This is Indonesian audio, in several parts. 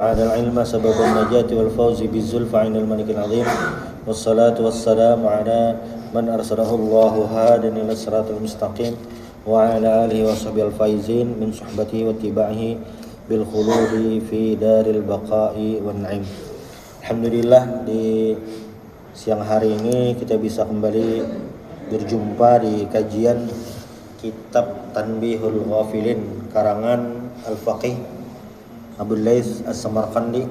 على العلم سبب النجاة والفوز بالزلفى عند الملك العظيم والصلاة والسلام على من أرسله الله هادٍ إلى الصراط المستقيم وعلى آله وصحبه الفائزين من صحبته واتباعه بالخلود في دار البقاء والنعيم. Alhamdulillah, di siang hari ini kita bisa kembali berjumpa di kajian kitab Tanbihul Ghafilin karangan Al-Faqih Abul Laits As-Samarqandi.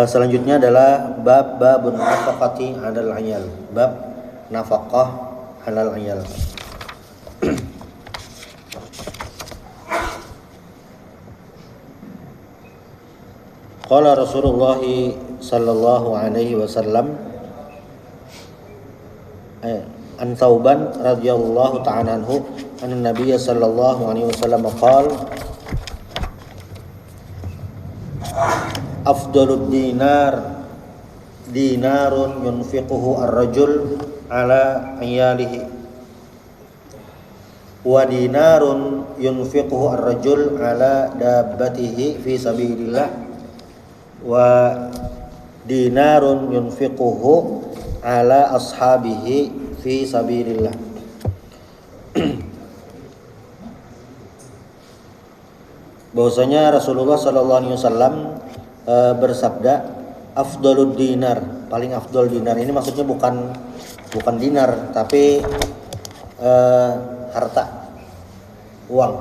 Selanjutnya adalah babun nafaqati 'alal 'iyal. Bab nafaqah 'alal 'iyal. Qala Rasulullah sallallahu alaihi wasallam an Thauban radhiyallahu ta'ala anhu anna Nabiy sallallahu alaihi wasallam qala afdalud dinar dinarun yunfiquhu ar-rajul ala iyalihi wa dinarun yunfiquhu ar-rajul ala dabbatihi fi sabilillah wa dinarun yunfiquhu ala ashabihi fi sabilillah. Bahwasanya Rasulullah sallallahu alaihi wasallam bersabda, afdalud dinar, paling afdal dinar. Ini maksudnya bukan dinar tapi harta, uang.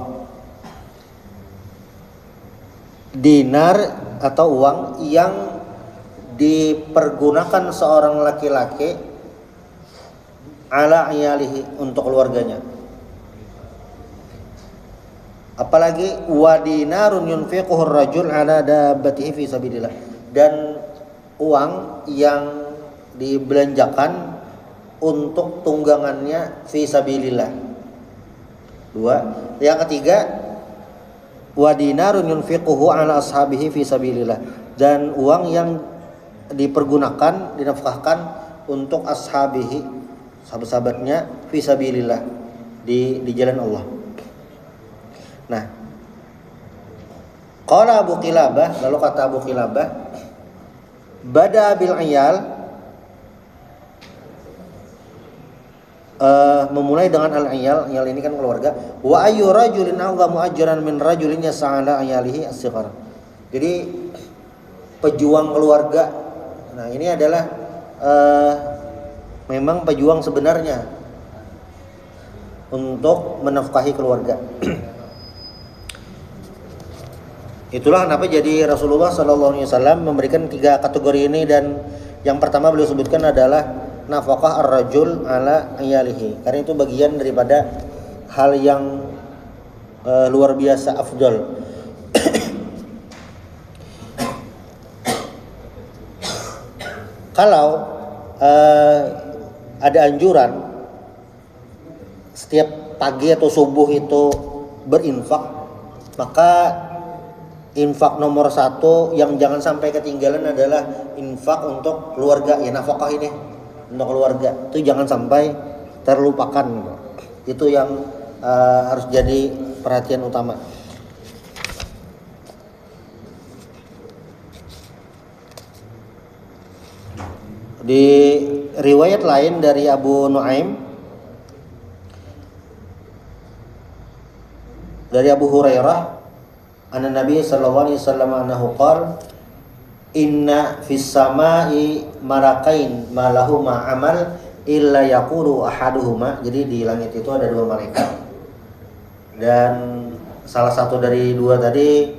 Dinar atau uang yang dipergunakan seorang laki-laki ala iyalihi, untuk keluarganya. Apalagi wa dinarun yunfiquhu ar-rajul ala dabbatihi fi sabilillah, dan uang yang dibelanjakan untuk tunggangannya fi sabilillah. Dua. Yang ketiga, wa dinarun yunfiquhu ala ashabihi fi sabilillah, dan uang yang dipergunakan, dinafkahkan untuk ashabihi, sahabat-sahabatnya, fi sabilillah, di jalan Allah. Nah, qala Abu Qilabah, lalu kata Abu Qilabah, bada bil iyal, memulai dengan al-iyal. Iyal ini kan keluarga. Wa ayyu rajulin a'zamu ajran min rajulin yas'ala iyalihi as-sighar. Jadi pejuang keluarga. Nah, ini adalah memang pejuang sebenarnya untuk menafkahi keluarga. Itulah kenapa jadi Rasulullah sallallahu alaihi wasallam memberikan 3 kategori ini, dan yang pertama beliau sebutkan adalah nafaqah ar-rajul ala iyalihi, karena itu bagian daripada hal yang luar biasa afdal. Kalau ada anjuran setiap pagi atau subuh itu berinfak, maka infak nomor 1 yang jangan sampai ketinggalan adalah infak untuk keluarga. Ya, nafkah ini untuk keluarga itu jangan sampai terlupakan. Itu yang harus jadi perhatian utama. Di riwayat lain dari Abu Nuaim, dari Abu Hurairah, anna Nabi sallallahu alaihi wasallam annahu qala inna fis samai malakain ma lahuma amal illa yaqulu ahaduhuma. Jadi di langit itu ada 2 malaikat, dan salah satu dari 2 tadi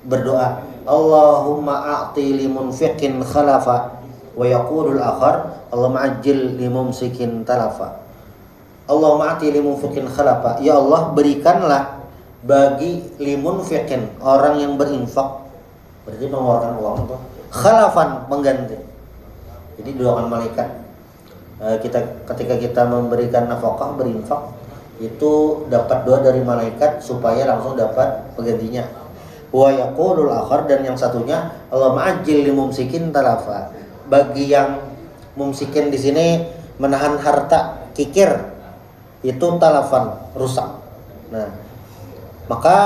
berdoa, Allahumma a'ti limunfiqin khalafa, wa yaqulul akhar Allahumma ajil limumsikin talafa. Allahumma a'ti limunfiqin khalafa, ya Allah berikanlah bagi limunfiqin, orang yang berinfak, berarti mengeluarkan uang itu, khalafan, pengganti. Jadi doakan malaikat. Ketika kita memberikan nafkah, berinfak, itu dapat doa dari malaikat supaya langsung dapat penggantinya. Wa yaqulul akhar, dan yang satunya, Allahumma ajil limumsikin talafa, bagi yang mumsikin di sini menahan harta, kikir, itu talafan, rusak. Nah, maka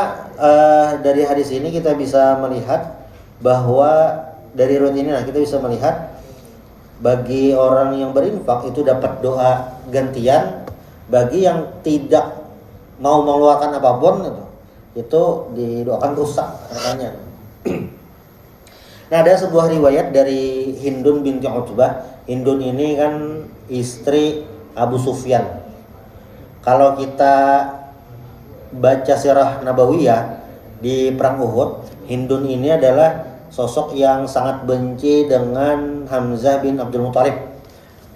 dari hadis ini kita bisa melihat bahwa dari riwayat ini kita bisa melihat bagi orang yang berinfak itu dapat doa gantian, bagi yang tidak mau mengeluarkan apapun itu didoakan rusak katanya. Nah, ada sebuah riwayat dari Hindun binti Utbah. Hindun ini kan istri Abu Sufyan. Kalau kita baca sirah Nabawiyah di perang Uhud, Hindun ini adalah sosok yang sangat benci dengan Hamzah bin Abdul Muthalib.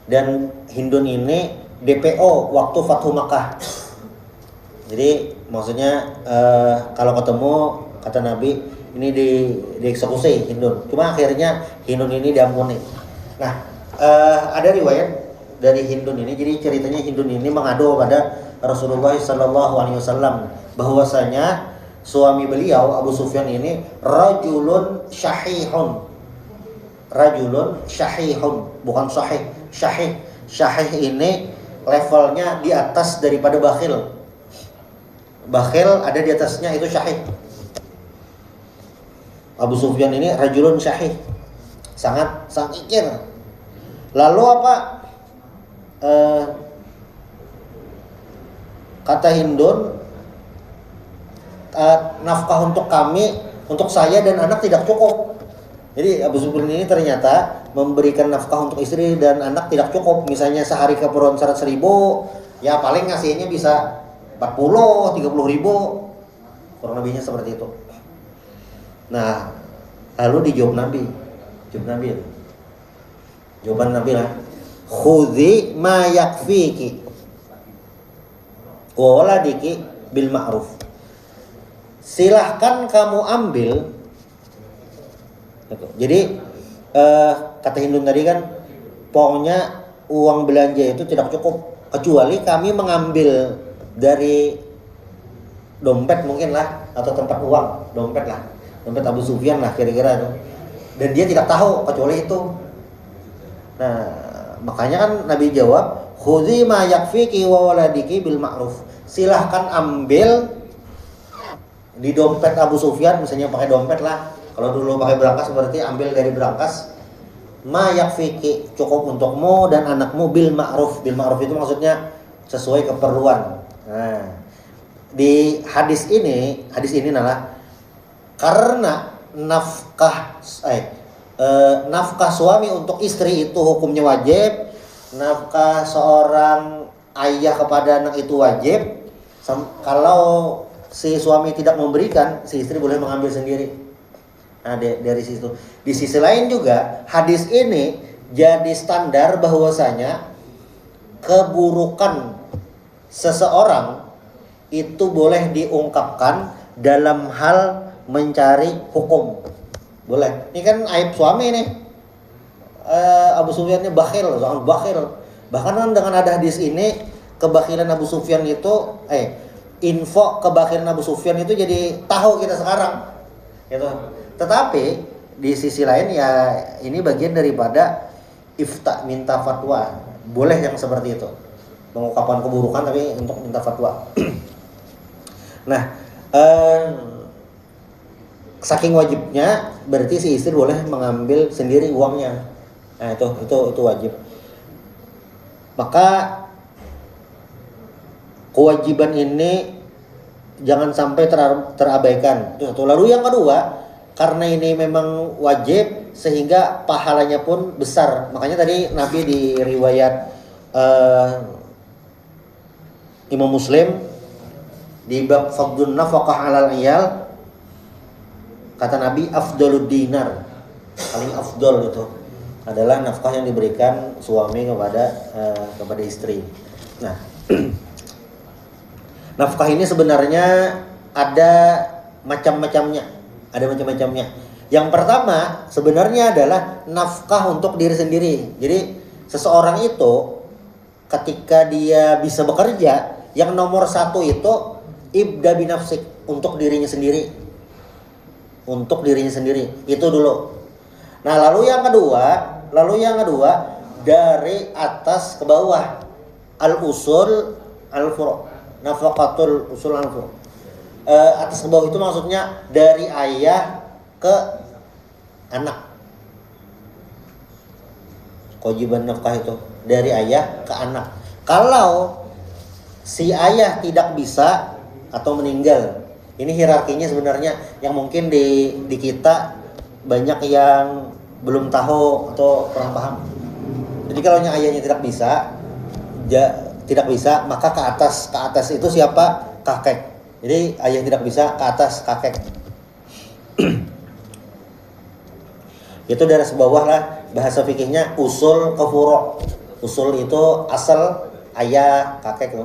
Dan Hindun ini DPO waktu Fathu Makkah. Jadi maksudnya kalau ketemu kata Nabi ini dieksekusi Hindun. Cuma akhirnya Hindun ini diampuni. Nah, ada riwayat dari Hindun ini. Jadi ceritanya Hindun ini mengadu pada Rasulullah SAW bahwasanya suami beliau Abu Sufyan ini rajulun syahihun. Rajulun syahihun, bukan sahih, syahih. Syahih ini levelnya di atas daripada bakhil. Bakhil ada di atasnya, itu syahih. Abu Sufyan ini rajulun syahih, sangat kikir. Lalu apa? Kata Hindun, nafkah untuk kami, untuk saya dan anak tidak cukup. Jadi Abu Sufyan ini ternyata memberikan nafkah untuk istri dan anak tidak cukup. Misalnya sehari keperluan 100.000, ya paling ngasihnya bisa 40, 30.000, kurang lebihnya seperti itu. Nah, lalu dijawab Nabi. Jawaban Nabi lah, khudhi ma yakfiki wa waladiki bil ma'ruf. Silahkan kamu ambil. Jadi kata Hindun tadi kan, pokoknya uang belanja itu tidak cukup kecuali kami mengambil dari dompet mungkin lah, atau tempat uang, dompet Abu Sufyan lah kira-kira itu. Dan dia tidak tahu kecuali itu. Nah, makanya kan Nabi jawab, khudhi ma yakfiki wa waladiki bil ma'ruf. Silahkan ambil di dompet Abu Sufyan, misalnya pakai dompet lah. Kalau dulu pakai brankas berarti ambil dari brankas. Ma yakfiki, cukup untukmu dan anakmu bil ma'ruf. Bil ma'ruf itu maksudnya sesuai keperluan. Nah, di hadis ini adalah karena nafkah suami untuk istri itu hukumnya wajib, nafkah seorang ayah kepada anak itu wajib. Kalau si suami tidak memberikan, si istri boleh mengambil sendiri. Nah, dari situ. Di sisi lain juga hadis ini jadi standar bahwasanya keburukan seseorang itu boleh diungkapkan dalam hal mencari hukum. Boleh. Ini kan aib suami nih. Abu Sufyan ini bakhil, sangat bakhil. Bahkan kan dengan ada hadis ini, kebakhilan Abu Sufyan itu info kebakhilan Abu Sufyan itu jadi tahu kita sekarang. Gitu. Tetapi di sisi lain ya ini bagian daripada ifta, minta fatwa. Boleh yang seperti itu. Pengungkapan keburukan tapi untuk minta fatwa. Nah, saking wajibnya berarti si istri boleh mengambil sendiri uangnya. Nah, itu wajib. Maka kewajiban ini jangan sampai terabaikan. Itu satu. Lalu yang kedua, karena ini memang wajib sehingga pahalanya pun besar. Makanya tadi Nabi di riwayat Imam Muslim di bab fadlun nafaqah 'alal iyal, kata Nabi afdalud dinar, paling afdal itu adalah nafkah yang diberikan suami kepada istri. Nah, nafkah ini sebenarnya ada macam-macamnya. Yang pertama sebenarnya adalah nafkah untuk diri sendiri. Jadi seseorang itu ketika dia bisa bekerja, yang nomor satu itu ibda binafsik, untuk dirinya sendiri. Itu dulu. Nah, lalu yang kedua dari atas ke bawah, al-usul al-furu', nafaqatul usul al-furu'. Atas ke bawah itu maksudnya dari ayah ke anak. Kewajiban nafkah itu dari ayah ke anak. Kalau si ayah tidak bisa atau meninggal, ini hierarkinya sebenarnya yang mungkin di kita banyak yang belum tahu atau kurang paham. Jadi kalau ayahnya tidak bisa, maka ke atas itu siapa? Kakek. Jadi ayah tidak bisa, ke atas kakek. Itu dari bawah lah, bahasa fikihnya usul ke furu'. Usul itu asal, ayah, kakek.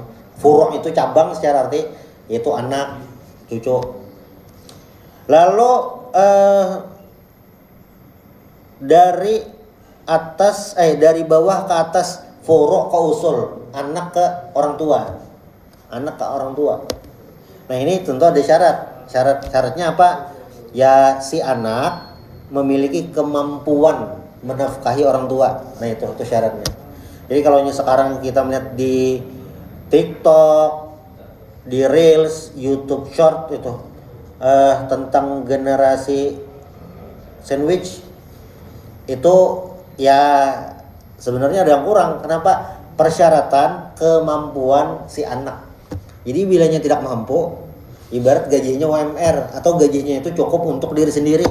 Furu' itu cabang secara arti, yaitu anak, cucu. Lalu dari bawah ke atas, furu' ke usul, anak ke orang tua. Anak ke orang tua. Nah ini tentu ada syarat. Syaratnya apa? Ya si anak memiliki kemampuan menafkahi orang tua. Nah itu syaratnya. Jadi kalau sekarang kita melihat di TikTok, di Reels, YouTube Short itu tentang generasi sandwich, itu ya sebenarnya ada yang kurang. Kenapa? Persyaratan kemampuan si anak. Jadi bilanya tidak mampu, ibarat gajinya UMR atau gajinya itu cukup untuk diri sendiri,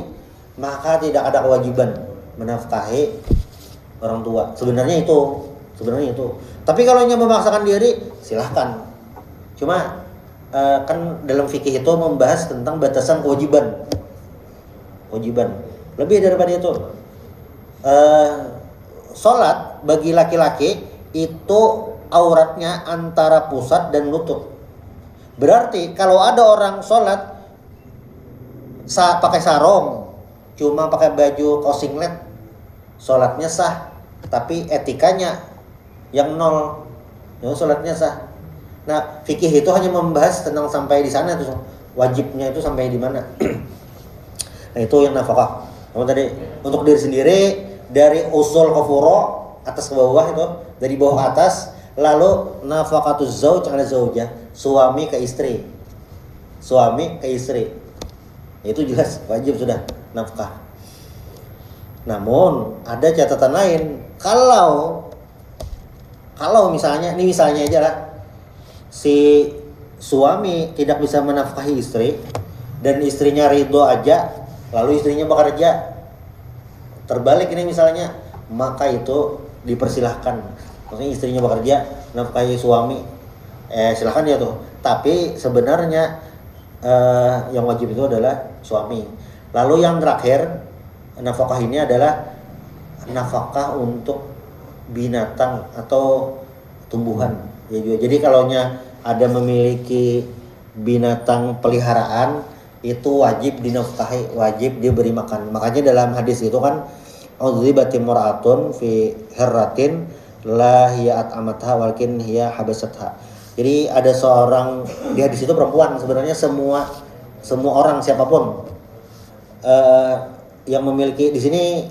maka tidak ada kewajiban menafkahi orang tua. Sebenarnya itu. Tapi kalau memaksakan diri, silahkan. Cuma kan dalam fikih itu membahas tentang batasan kewajiban. Lebih daripada itu, sholat bagi laki-laki itu auratnya antara pusat dan lutut. Berarti kalau ada orang sholat pakai sarung, cuma pakai baju kaos singlet, sholatnya sah, tapi etikanya yang nol, sholatnya sah. Nah, fikih itu hanya membahas tentang sampai di sana tuh, wajibnya itu sampai di mana. Nah, itu yang nafkah. Kamu tadi untuk diri sendiri dari usul ke furu', atas ke bawah itu, dari bawah ke atas, lalu nafaqatuz zauj 'ala zaujah, suami ke istri. Itu jelas wajib sudah nafkah. Namun ada catatan lain. Kalau misalnya aja lah, si suami tidak bisa menafkahi istri dan istrinya ridho aja, lalu istrinya bekerja, terbalik ini misalnya, maka itu dipersilahkan. Maksudnya istrinya bekerja, nafkahi suami, silahkan ya tuh. Tapi sebenarnya yang wajib itu adalah suami. Lalu yang terakhir, nafkah ini adalah nafkah untuk binatang atau tumbuhan. Ya juga. Jadi kalau ada memiliki binatang peliharaan, itu wajib dinafkahi, wajib diberi makan. Makanya dalam hadis itu kan, udhibati mur'atun fi hirratin la hiya at'amatha walakin hiya habasatha. Jadi ada seorang, di hadis itu perempuan, sebenarnya semua orang siapapun yang memiliki, di sini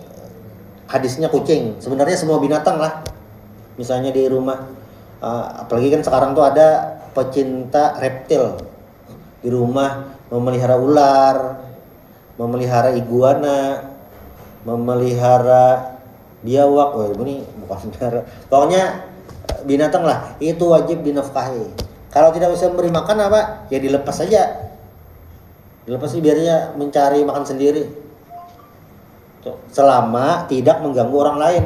hadisnya kucing, sebenarnya semua binatang lah. Misalnya di rumah, apalagi kan sekarang tuh ada pecinta reptil di rumah, memelihara ular, memelihara iguana, memelihara biawak. Ini bukan benar. Pokoknya binatang lah, itu wajib dinafkahi. Kalau tidak bisa memberi makan apa? Ya dilepas saja. Dilepas biar dia mencari makan sendiri. Selama tidak mengganggu orang lain.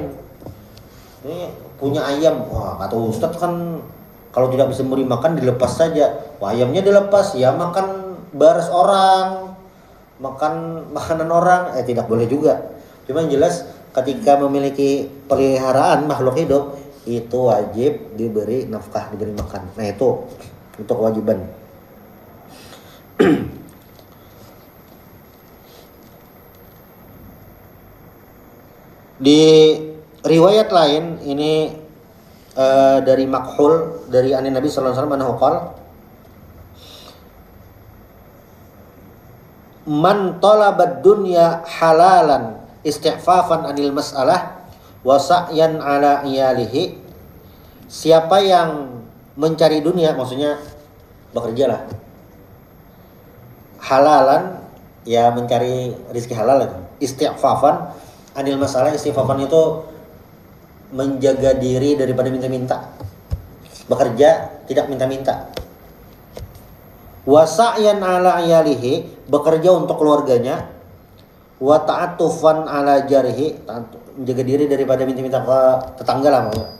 Ini punya ayam, wah kata Ustadz kan kalau tidak bisa memberi makan dilepas saja. Wah, ayamnya dilepas, ya makan baras orang, makan makanan orang, tidak boleh juga. Cuma yang jelas ketika memiliki peliharaan makhluk hidup, itu wajib diberi nafkah, diberi makan. Nah itu untuk kewajiban. Di riwayat lain ini dari Makhul dari Nabi sallallahu alaihi wasallam anhu qala, man talabad dunya halalan istighfafan anil mas'alah wa sa'yan ala iyalihi, siapa yang mencari dunia, maksudnya bekerjalah, halalan, ya mencari rezeki halal itu. Istighfafan anil masalah, istighfafan itu menjaga diri daripada minta-minta. Bekerja tidak minta-minta. Wa sa'yan ala ayalihi, bekerja untuk keluarganya. Wa ta'atufan ala jarihi, menjaga diri daripada minta-minta ke tetangga lah maksudnya.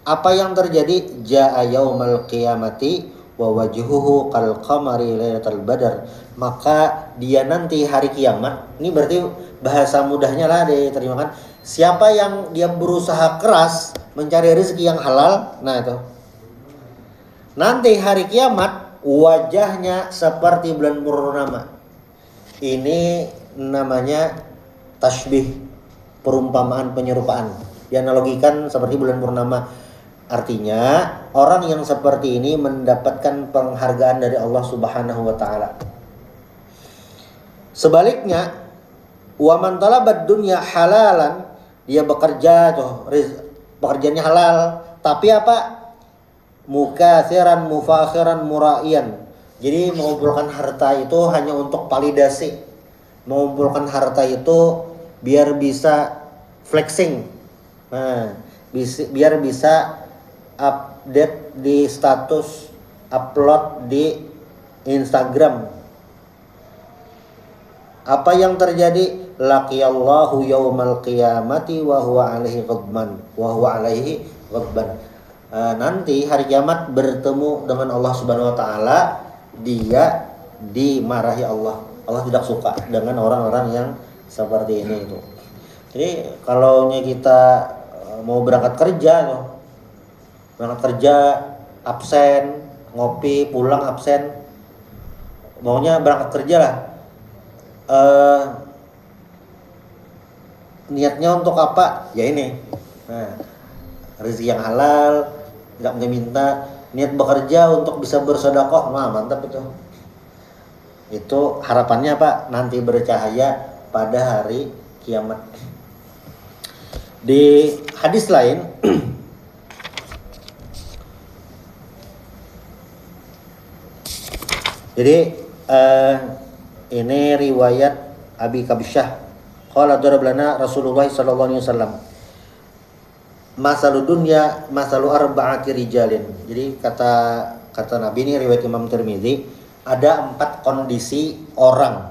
Apa yang terjadi? Jaa yaumal qiyamati wa wajhuhu kal qamari lailatul badar. Maka dia nanti hari kiamat, ini berarti bahasa mudahnya lah diterjemahkan. Siapa yang dia berusaha keras mencari rezeki yang halal, nah itu. Nanti hari kiamat wajahnya seperti bulan purnama. Ini namanya tasbih, perumpamaan, penyerupaan. Dianalogikan seperti bulan purnama. Artinya orang yang seperti ini mendapatkan penghargaan dari Allah Subhanahu wa taala. Sebaliknya, wa man talabad dunya halalan, dia bekerja tuh, pekerjaannya halal, tapi apa? Mukathiran mufakhiran muraiyan. Jadi mengumpulkan harta itu hanya untuk validasi. Mengumpulkan harta itu biar bisa flexing. Nah, biar bisa update di status, upload di Instagram. Apa yang terjadi? Laqiyallahu yaumal qiyamati wa huwa alaihi ghadban. Nanti hari kiamat bertemu dengan Allah Subhanahu wa taala, dia dimarahi Allah. Allah tidak suka dengan orang-orang yang seperti ini itu. Jadi kalau kita mau berangkat kerja absen, ngopi, pulang absen, maunya berangkat kerja lah. Niatnya untuk apa? Ya ini. Nah, rezeki yang halal, tidak minta. Niat bekerja untuk bisa bersedekah, nah mantap itu. Itu harapannya apa? Nanti bercahaya pada hari kiamat. Di hadis lain jadi ini riwayat Abi Kabsyah. Qala darablana Rasulullah sallallahu alaihi wasallam. Masalud dunya masalu arba'ati rijalin. Jadi kata Nabi, ini riwayat Imam Tirmidzi, ada 4 kondisi orang.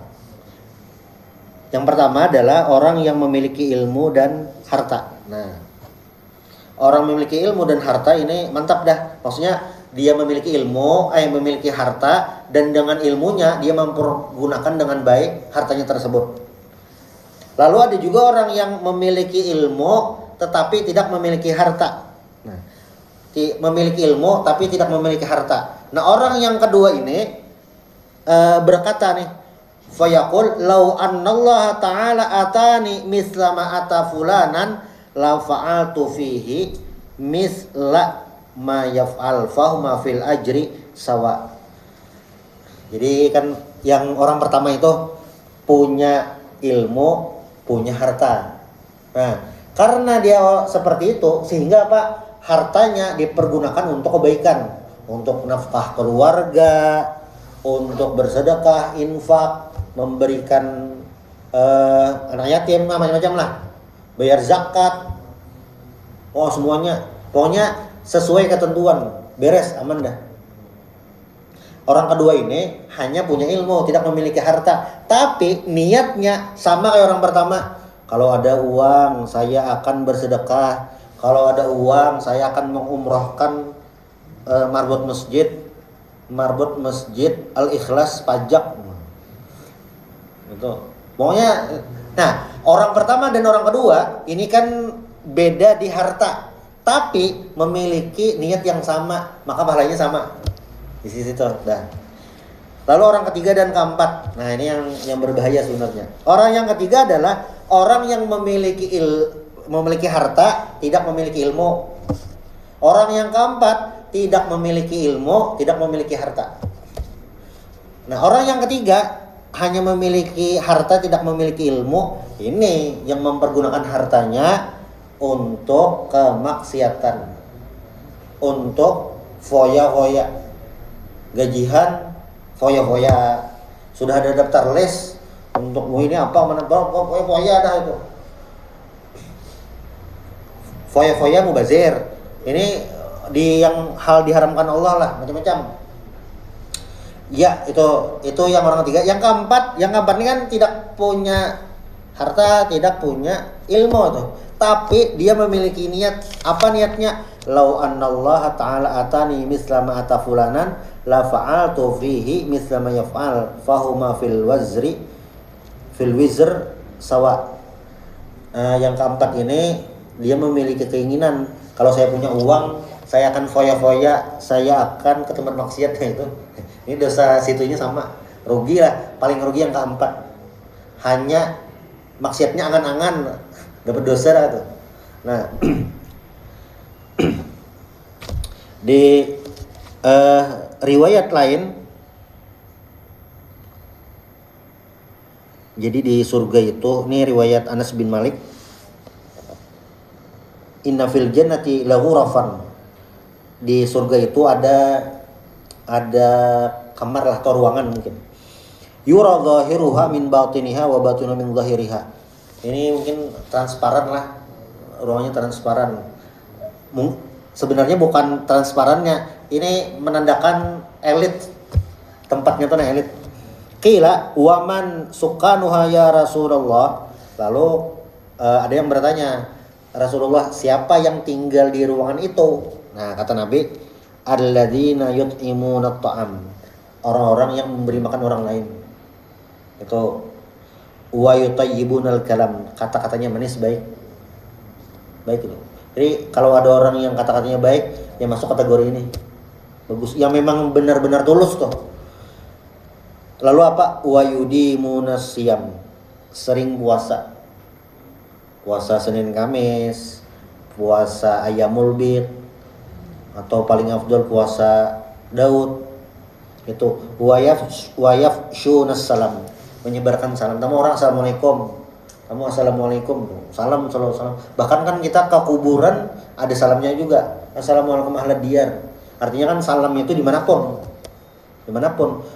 Yang pertama adalah orang yang memiliki ilmu dan harta. Nah, orang memiliki ilmu dan harta ini mantap dah. Maksudnya dia memiliki ilmu, memiliki harta, dan dengan ilmunya dia mempergunakan dengan baik hartanya tersebut. Lalu ada juga orang yang memiliki ilmu tetapi tidak memiliki harta. Nah, memiliki ilmu tapi tidak memiliki harta. Nah, orang yang kedua ini berkata nih, fayaqul law annallaha ta'ala atani misla ma ata fulanan la fa'altu fihi misla ma yaf'al fahuma fil ajri sawa. Jadi kan yang orang pertama itu punya ilmu, punya harta. Nah, karena dia seperti itu sehingga apa? Hartanya dipergunakan untuk kebaikan, untuk nafkah keluarga, untuk bersedekah, infak, memberikan anak yatim, macam-macam lah. Bayar zakat. Oh, semuanya. Pokoknya sesuai ketentuan, beres, aman dah. Orang kedua ini hanya punya ilmu, tidak memiliki harta, tapi niatnya sama kayak orang pertama. Kalau ada uang, saya akan bersedekah. Kalau ada uang, saya akan mengumrohkan marbot masjid Al-Ikhlas pajak. Itu. Pokoknya, nah, orang pertama dan orang kedua ini kan beda di harta, tapi memiliki niat yang sama, maka pahalanya sama. Di situ dah. Lalu orang ketiga dan keempat. Nah, ini yang berbahaya sebenarnya. Orang yang ketiga adalah orang yang memiliki harta, tidak memiliki ilmu. Orang yang keempat tidak memiliki ilmu, tidak memiliki harta. Nah, orang yang ketiga hanya memiliki harta, tidak memiliki ilmu. Ini yang mempergunakan hartanya untuk kemaksiatan, untuk foya-foya, gajian, foya-foya, sudah ada daftar les untuk ini apa mana foya dah itu. Foya-foya mubazir. Ini di yang hal diharamkan Allah lah, macam-macam. Ya, itu yang orang ketiga. Yang keempat ini kan tidak punya harta, tidak punya ilmu tuh. Tapi dia memiliki niat. Apa niatnya? Lau annallaha ta'ala atani misla ma ata fulanan la fa'altu fihi misla ma yaf'al fahuma fil wizr sawa. Yang keempat ini dia memiliki keinginan, kalau saya punya uang saya akan foya-foya, saya akan ke tempat maksiat itu. Ini dosa situnya sama, rugi lah, paling rugi yang keempat. Hanya maksiatnya angan-angan dapat dosa lah tuh. Nah, di riwayat lain, jadi di surga itu, ini riwayat Anas bin Malik, inna fil jannati laghurafan, di surga itu ada kamar lah atau ruangan mungkin, yura zahiruha min batiniha wa batinu min zahiriha. Ini mungkin transparan lah, ruangannya transparan. Sebenarnya bukan transparannya, ini menandakan elit, tempatnya tuh elit. Qila waman sukanuha ya Rasulullah. Lalu ada yang bertanya, Rasulullah, siapa yang tinggal di ruangan itu? Nah, kata Nabi, alladzina yut'imuna ta'am, orang-orang yang memberi makan orang lain. Itu wa yutayyibunal kalam, kata-katanya manis, baik itu. Jadi kalau ada orang yang kata-katanya baik, ya masuk kategori ini. Bagus, yang memang benar-benar tulus tuh. Lalu apa? Wa yudimunas siyam, sering puasa. Puasa Senin Kamis, puasa Ayyamul Bid, atau paling afdal puasa Daud. Itu wayaf syunas salam, menyebarkan salam. Kamu orang assalamualaikum, kamu assalamualaikum, salam selalu salam. Bahkan kan kita ke kuburan ada salamnya juga, assalamualaikum ahlad diyar. Artinya kan salam itu dimanapun.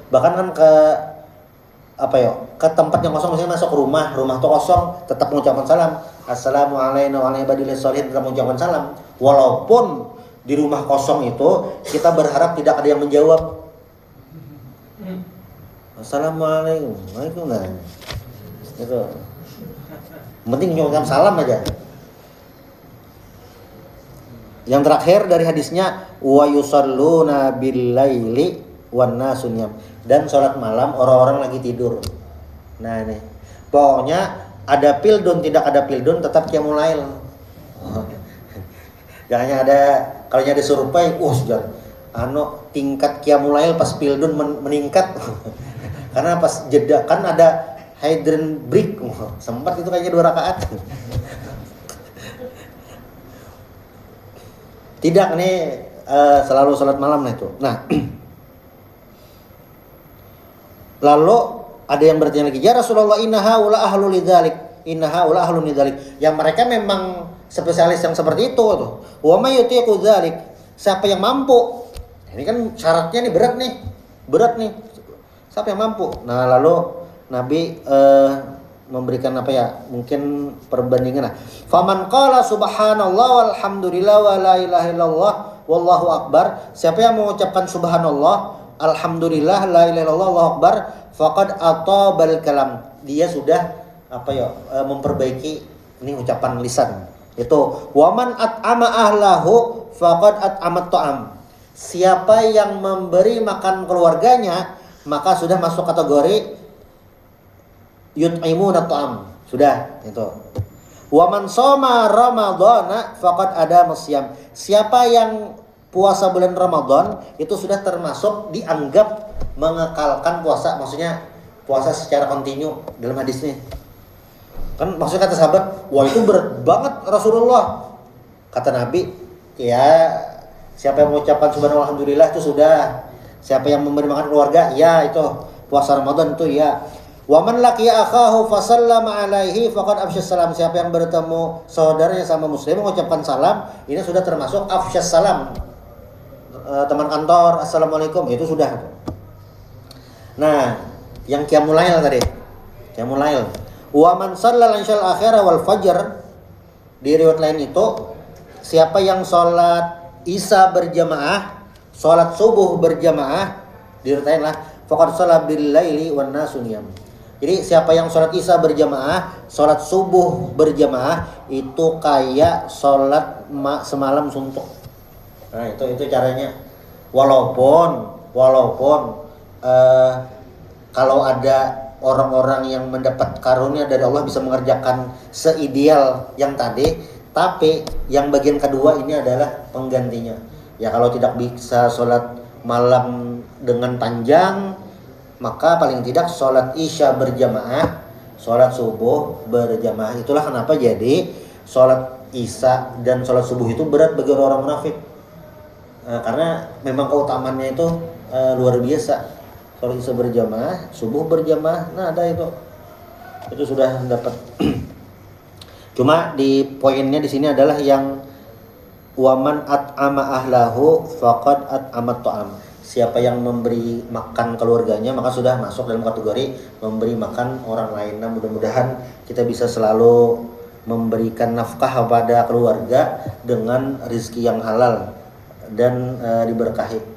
Bahkan kan ke ke tempat yang kosong, misalnya masuk ke rumah tuh kosong, tetap mengucapkan salam, assalamualaikum wa ala ibadillah sholihin, tetap mengucapkan salam. Walaupun di rumah kosong itu kita berharap tidak ada yang menjawab. Assalamualaikum, waalaikumsalam. Itu. Penting mengucapkan salam aja. Yang terakhir dari hadisnya, wa yusalluna bil laili wan nasu niyam, dan sholat malam orang-orang lagi tidur. Nah ini, pokoknya ada pildun tidak ada pildun tetap qiyamul lail. Jangan ada, kalau ada survei, tingkat qiyamul lail pas pildun meningkat. Karena pas jeda kan ada hydran break, sempat itu kayaknya 2 rakaat. Tidak, ini selalu sholat malam itu. Nah, lalu ada yang bertanya lagi, ya Rasulullah, inna haula ahlul lidzalik. Yang mereka memang spesialis yang seperti itu tuh. Wa may yutiqu dzalik, siapa yang mampu? Ini kan syaratnya nih berat nih. Siapa yang mampu? Nah, lalu Nabi memberikan mungkin perbandingan lah. Faman qala subhanallah walhamdulillah wa la ilaha illallah wallahu akbar, siapa yang mengucapkan subhanallah, alhamdulillah, la ilaha illallah, Allahu akbar, faqad atabal kalam, dia sudah memperbaiki ini ucapan lisan. Itu waman at'ama ahlahu faqad at'amat ta'am, siapa yang memberi makan keluarganya maka sudah masuk kategori yut'imuna ta'am, sudah itu. Waman shoma ramadhana faqad ada masyam, siapa yang puasa bulan Ramadan itu sudah termasuk dianggap mengekalkan puasa, maksudnya puasa secara kontinu dalam hadis nih. Kan maksudnya kata sahabat, wah itu berat banget Rasulullah. Kata Nabi, ya siapa yang mengucapkan subhanallah alhamdulillah itu sudah. Siapa yang memberi makan keluarga, ya itu puasa Ramadan itu ya. Wa man laqiya akhahu fa sallama alaihi faqad afsyas salam, siapa yang bertemu saudaranya sama muslim mengucapkan salam, ini sudah termasuk afsyas salam. Teman kantor assalamualaikum, itu sudah. Nah, yang qiyamul lail tadi. Qiyamul lail. Wa man shallal insyal akhirah wal fajr, di riwayat lain itu siapa yang sholat isya berjamaah, sholat subuh berjamaah, diriwayatkan lah faqad shalla bil laili wan nasu niyam. Jadi siapa yang sholat isya berjamaah, sholat subuh berjamaah itu kayak sholat semalam suntuk. Nah itu caranya. Walaupun kalau ada orang-orang yang mendapat karunia dari Allah bisa mengerjakan seideal yang tadi, tapi yang bagian kedua ini adalah penggantinya. Ya kalau tidak bisa sholat malam dengan panjang, maka paling tidak sholat isya berjamaah, sholat subuh berjamaah. Itulah kenapa jadi sholat isya dan sholat subuh itu berat bagi orang munafik. Karena memang keutamaannya itu luar biasa. Sholat isya berjamaah, subuh berjamaah, nah ada itu sudah dapat. Cuma di poinnya di sini adalah yang waman at'ama ahlahu faqad at'amat ta'am. Siapa yang memberi makan keluarganya maka sudah masuk dalam kategori memberi makan orang lain. Nah, mudah-mudahan kita bisa selalu memberikan nafkah kepada keluarga dengan rezeki yang halal dan diberkahi.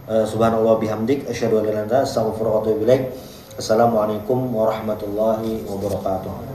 Subhanallah bihamdik asyhadu an la ilaha illa anta astaghfiruka wa atubu ilaik. Assalamualaikum warahmatullahi wabarakatuh.